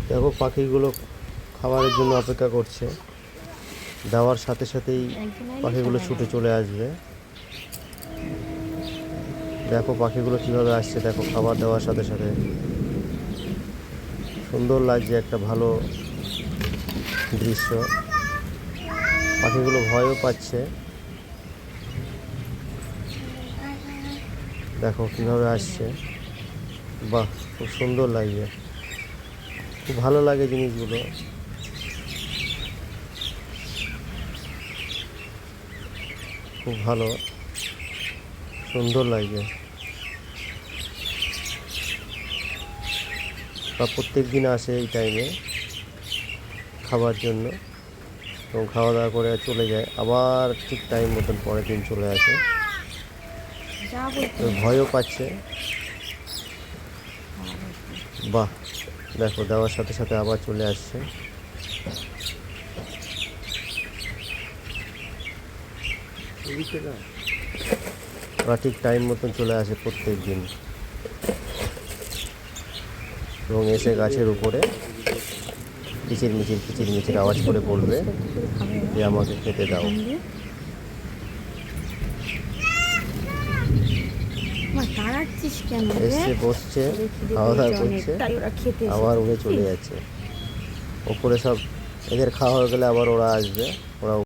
দেখো পাখিগুলো খাবারের জন্য অপেক্ষা করছে, দেওয়ার সাথে সাথেই পাখিগুলো ছুটে চলে আসবে। দেখো পাখিগুলো কিভাবে আসছে, দেখো খাবার দেওয়ার সাথে সাথে। সুন্দর লাগছে, একটা ভালো দৃশ্য। পাখিগুলো ভয়ও পাচ্ছে, দেখো কিভাবে আসছে। বাহ, খুব সুন্দর লাগছে, খুব ভালো লাগে জিনিসগুলো। খুব ভালো, সুন্দর লাগছে। বা প্রত্যেক দিন আসে এই টাইমে খাবার জন্য, এবং খাওয়া দাওয়া করে চলে যায়, আবার ঠিক টাইম মতন পরের দিন চলে আসে। ভয়ও পাচ্ছে। বাহ, দেখো দেওয়ার সাথে সাথে আবার চলে আসছে। ওরা ঠিক টাইম মতন চলে আসে প্রত্যেক দিন, এবং এসে গাছের উপরে কিচির মিচির আওয়াজ করে বলবে যে আমাকে খেতে দাও। এসে বসছে, খাওয়া দাওয়া করছে, আবার উড়ে চলে যাচ্ছে ওপরে। সব এদের খাওয়া হয়ে গেলে আবার ওরা আসবে, ওরা